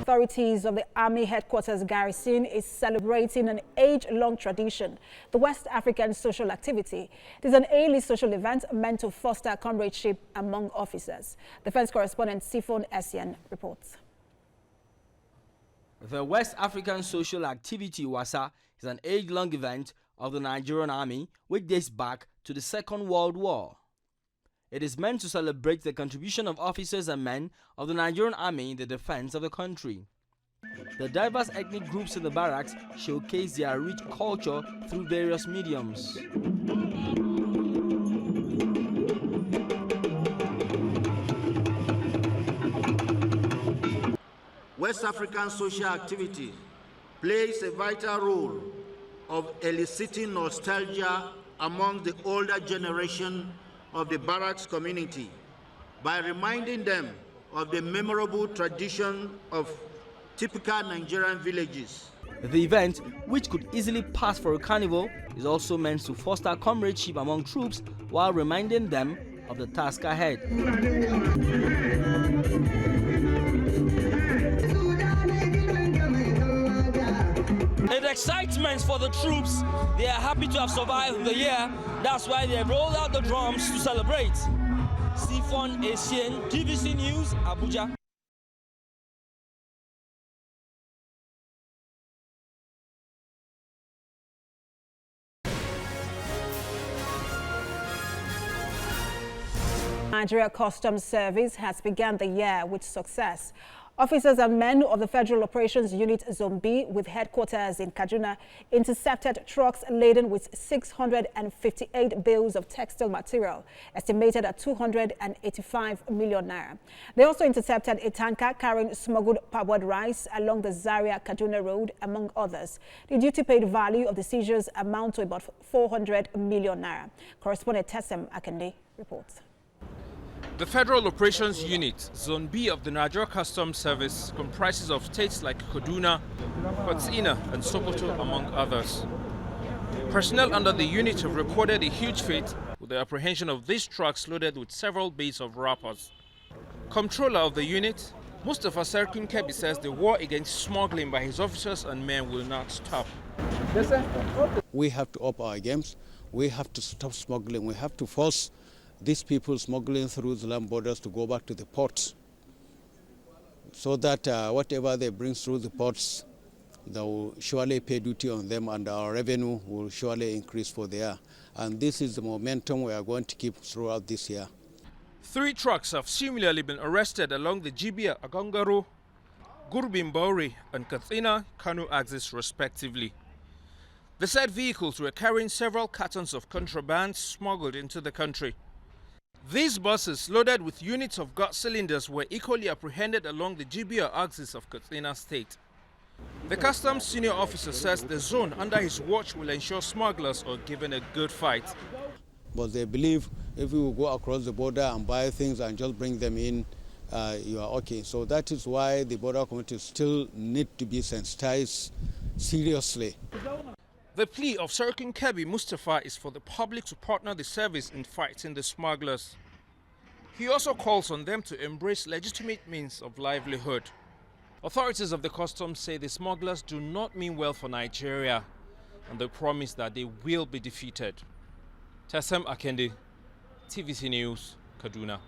authorities of the Army Headquarters Garrison is celebrating an age-long tradition, the West African social activity. It is an yearly social event meant to foster comradeship among officers. Defense correspondent Sifon Essien reports. The West African Social Activity WASA is an age-long event of the Nigerian Army which dates back to the Second World War. It is meant to celebrate the contribution of officers and men of the Nigerian Army in the defense of the country. The diverse ethnic groups in the barracks showcase their rich culture through various mediums. West African social activity plays a vital role of eliciting nostalgia among the older generation of the barracks community by reminding them of the memorable tradition of typical Nigerian villages. The event, which could easily pass for a carnival, is also meant to foster comradeship among troops while reminding them of the task ahead. It's excitement for the troops. They are happy to have survived the year. That's why they rolled out the drums to celebrate. Sifon Essien, TVC News, Abuja. Nigeria Customs Service has begun the year with success. Officers and men of the Federal Operations Unit Zone B with headquarters in Kaduna intercepted trucks laden with 658 bales of textile material, estimated at 285 million naira. They also intercepted a tanker carrying smuggled parboiled rice along the Zaria-Kaduna road, among others. The duty-paid value of the seizures amount to about 400 million naira. Correspondent Textiles reports. The Federal Operations Unit, Zone B of the Nigeria Customs Service, comprises of states like Kaduna, Kaduna, and Sokoto, among others. Personnel under the unit have recorded a huge feat with the apprehension of these trucks loaded with several bales of wrappers. Comptroller of the unit, Mustafa Serkin Kebi, says the war against smuggling by his officers and men will not stop. We have to up our games. We have to stop smuggling. We have to force these people smuggling through the land borders to go back to the ports, so that whatever they bring through the ports, they will surely pay duty on them, and our revenue will surely increase for the year. And this is the momentum we are going to keep throughout this year. 3 trucks have similarly been arrested along the Jibia, Agangaro, Gurbin-Bauri, and Katsina-Kanu axis respectively. The said vehicles were carrying several cartons of contraband smuggled into the country. These buses, loaded with units of gas cylinders, were equally apprehended along the Jibia axis of Katsina State. The customs senior officer says the zone under his watch will ensure smugglers are given a good fight. But they believe if we will go across the border and buy things and just bring them in, you are okay. So that is why the border communities still need to be sensitized seriously. The plea of Serkin Kebi Mustafa is for the public to partner the service in fighting the smugglers. He also calls on them to embrace legitimate means of livelihood. Authorities of the customs say the smugglers do not mean well for Nigeria, and they promise that they will be defeated. Tesem Akende, TVC News, Kaduna.